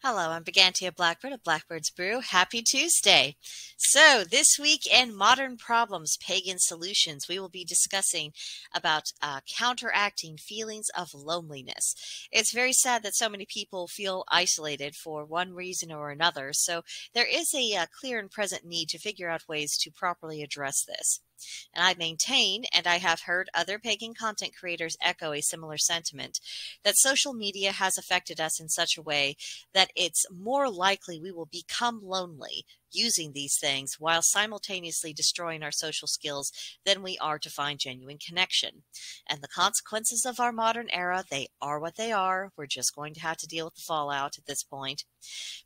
Hello, I'm Brigantia Blackbird of Blackbird's Brew. Happy Tuesday. So this week in Modern Problems, Pagan Solutions, we will be discussing about counteracting feelings of loneliness. It's very sad that so many people feel isolated for one reason or another, so there is a clear and present need to figure out ways to properly address this. And I maintain, and I have heard other pagan content creators echo a similar sentiment, that social media has affected us in such a way that it's more likely we will become lonely using these things while simultaneously destroying our social skills than we are to find genuine connection. And the consequences of our modern era, they are what they are. We're just going to have to deal with the fallout at this point.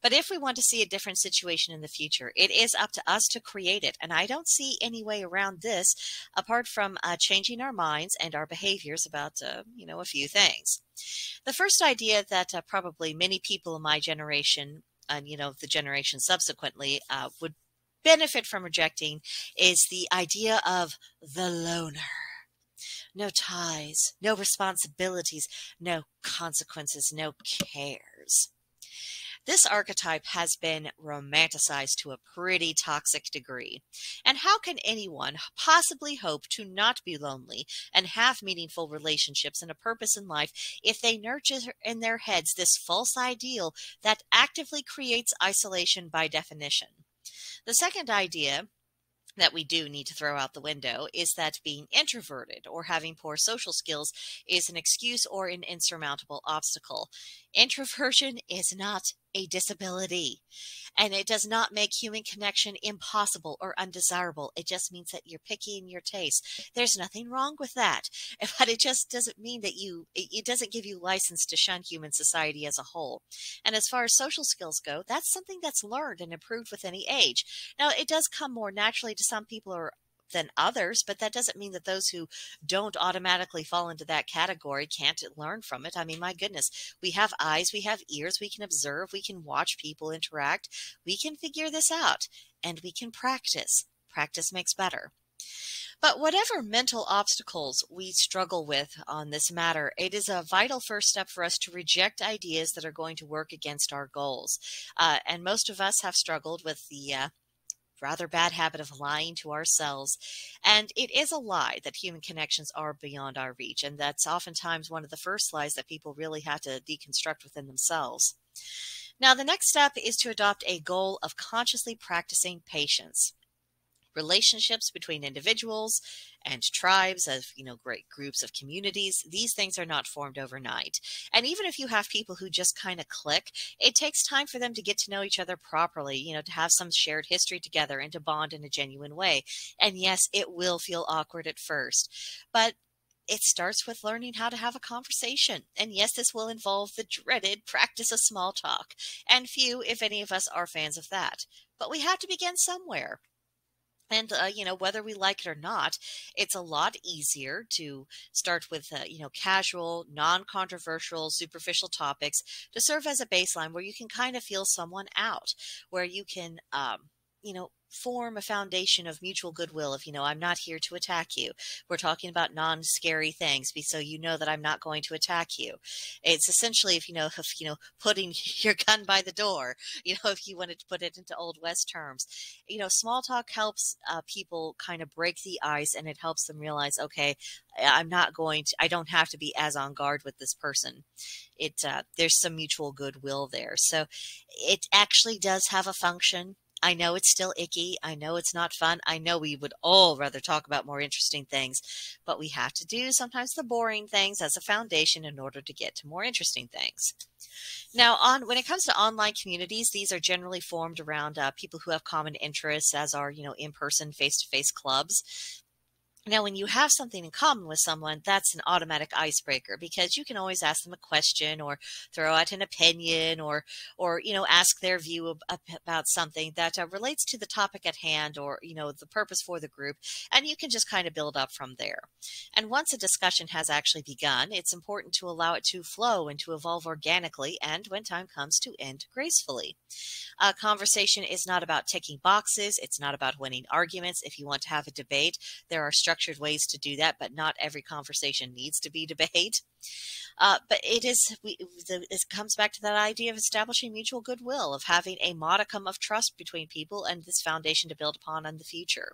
But if we want to see a different situation in the future, it is up to us to create it. And I don't see any way around this apart from changing our minds and our behaviors about, a few things. The first idea that probably many people in my generation and, the generation subsequently would benefit from rejecting is the idea of the loner. No ties, no responsibilities, no consequences, no cares. This archetype has been romanticized to a pretty toxic degree. And how can anyone possibly hope to not be lonely and have meaningful relationships and a purpose in life if they nurture in their heads this false ideal that actively creates isolation by definition? The second idea that we do need to throw out the window is that being introverted or having poor social skills is an excuse or an insurmountable obstacle. Introversion is not a disability, and it does not make human connection impossible or undesirable. It just means that you're picky in your taste. There's nothing wrong with that, but it just doesn't mean that it doesn't give you license to shun human society as a whole. And as far as social skills go, that's something that's learned and improved with any age. Now, it does come more naturally to some people than others, but that doesn't mean that those who don't automatically fall into that category can't learn from it. I mean, my goodness, we have eyes, we have ears, we can observe, we can watch people interact, we can figure this out, and we can practice. Practice makes better. But whatever mental obstacles we struggle with on this matter, it is a vital first step for us to reject ideas that are going to work against our goals. And most of us have struggled with the rather bad habit of lying to ourselves. And it is a lie that human connections are beyond our reach. And that's oftentimes one of the first lies that people really have to deconstruct within themselves. Now, the next step is to adopt a goal of consciously practicing patience. Relationships between individuals and tribes of, great groups of communities, these things are not formed overnight. And even if you have people who just kind of click, it takes time for them to get to know each other properly, to have some shared history together and to bond in a genuine way. And yes, it will feel awkward at first, but it starts with learning how to have a conversation. And yes, this will involve the dreaded practice of small talk. And few, if any of us, are fans of that. But we have to begin somewhere. And, whether we like it or not, it's a lot easier to start with, casual, non-controversial, superficial topics to serve as a baseline where you can kind of feel someone out, where you can, form a foundation of mutual goodwill of, I'm not here to attack you. We're talking about non-scary things, so you know that I'm not going to attack you. It's essentially, if putting your gun by the door, if you wanted to put it into Old West terms, small talk helps people kind of break the ice, and it helps them realize, okay, I don't have to be as on guard with this person. There's some mutual goodwill there. So it actually does have a function. I know it's still icky. I know it's not fun. I know we would all rather talk about more interesting things, but we have to do sometimes the boring things as a foundation in order to get to more interesting things. Now, when it comes to online communities, these are generally formed around people who have common interests, as are, in-person, face-to-face clubs. Now, when you have something in common with someone, that's an automatic icebreaker because you can always ask them a question or throw out an opinion or ask their view about something that relates to the topic at hand or, the purpose for the group. And you can just kind of build up from there. And once a discussion has actually begun, it's important to allow it to flow and to evolve organically and, when time comes, to end gracefully. A conversation is not about ticking boxes. It's not about winning arguments. If you want to have a debate, there are structured ways to do that, but not every conversation needs to be debate. But it comes back to that idea of establishing mutual goodwill, of having a modicum of trust between people and this foundation to build upon in the future.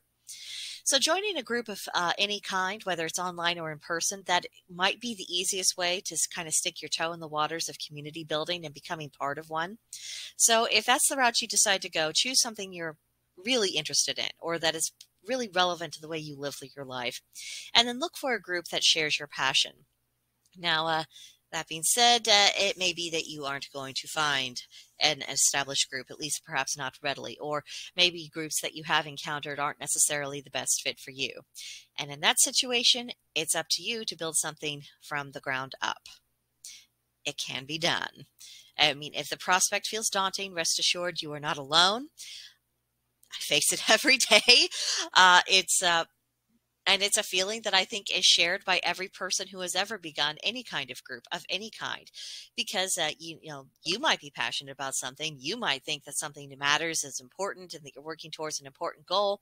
So joining a group of any kind, whether it's online or in person, that might be the easiest way to kind of stick your toe in the waters of community building and becoming part of one. So if that's the route you decide to go, choose something you're really interested in or that is really relevant to the way you live your life. And then look for a group that shares your passion. Now, that being said, it may be that you aren't going to find an established group, at least perhaps not readily, or maybe groups that you have encountered aren't necessarily the best fit for you. And in that situation, it's up to you to build something from the ground up. It can be done. I mean, if the prospect feels daunting, rest assured you are not alone. I face it every day. And it's a feeling that I think is shared by every person who has ever begun any kind of group of any kind, because you might be passionate about something. You might think that something that matters is important and that you're working towards an important goal,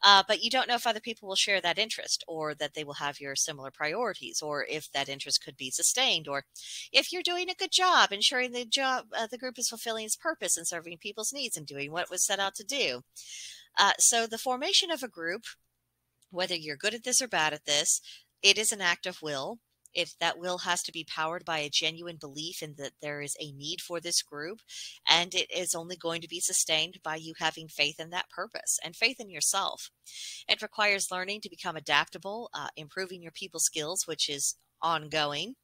but you don't know if other people will share that interest or that they will have your similar priorities, or if that interest could be sustained, or if you're doing a good job ensuring the group is fulfilling its purpose and serving people's needs and doing what it was set out to do. So the formation of a group, whether you're good at this or bad at this, it is an act of will. That will has to be powered by a genuine belief in that there is a need for this group, and it is only going to be sustained by you having faith in that purpose and faith in yourself. It requires learning to become adaptable, improving your people skills, which is ongoing,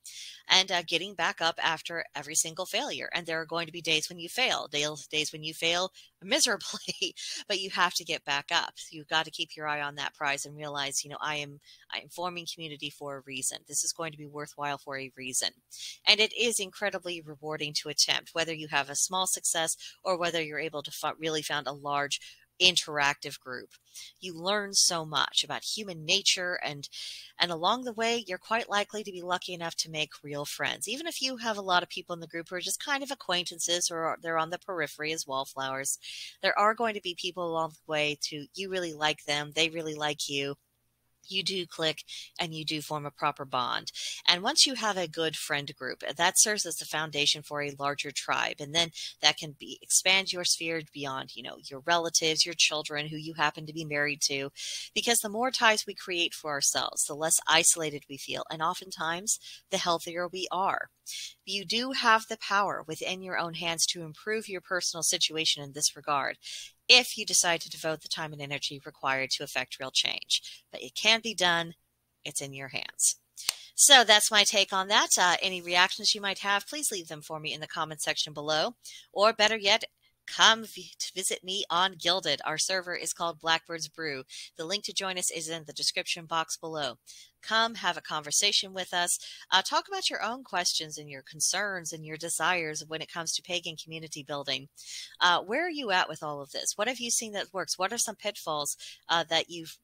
and getting back up after every single failure. And there are going to be days when you fail, days when you fail miserably, but you have to get back up. You've got to keep your eye on that prize and realize, I am forming community for a reason. This is going to be worthwhile for a reason. And it is incredibly rewarding to attempt, whether you have a small success or whether you're able to really found a large interactive group. You learn so much about human nature, and along the way, you're quite likely to be lucky enough to make real friends. Even if you have a lot of people in the group who are just kind of acquaintances or they're on the periphery as wallflowers, there are going to be people along the way you really like them, they really like you. You do click and you do form a proper bond. And once you have a good friend group, that serves as the foundation for a larger tribe. And then that can expand your sphere beyond, your relatives, your children who you happen to be married to, because the more ties we create for ourselves, the less isolated we feel. And oftentimes the healthier we are. You do have the power within your own hands to improve your personal situation in this regard, if you decide to devote the time and energy required to effect real change. But it can be done. It's in your hands. So that's my take on that. Any reactions you might have, please leave them for me in the comment section below. Or better yet, come visit me on Guilded. Our server is called Blackbird's Brew. The link to join us is in the description box below. Come have a conversation with us. Talk about your own questions and your concerns and your desires when it comes to pagan community building. Where are you at with all of this? What have you seen that works? What are some pitfalls that you've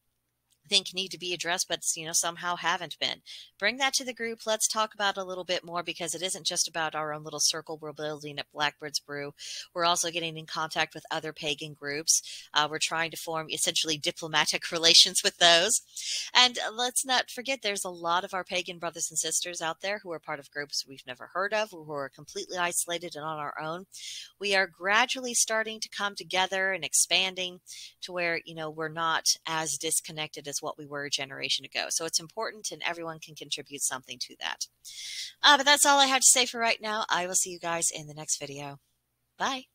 think need to be addressed, but somehow haven't been? Bring that to the group. Let's talk about it a little bit more, because it isn't just about our own little circle we're building at Blackbird's Brew. We're also getting in contact with other pagan groups. We're trying to form essentially diplomatic relations with those. And let's not forget, there's a lot of our pagan brothers and sisters out there who are part of groups we've never heard of, who are completely isolated and on our own. We are gradually starting to come together and expanding to where, we're not as disconnected as what we were a generation ago. So it's important, and everyone can contribute something to that. But that's all I have to say for right now. I will see you guys in the next video. Bye.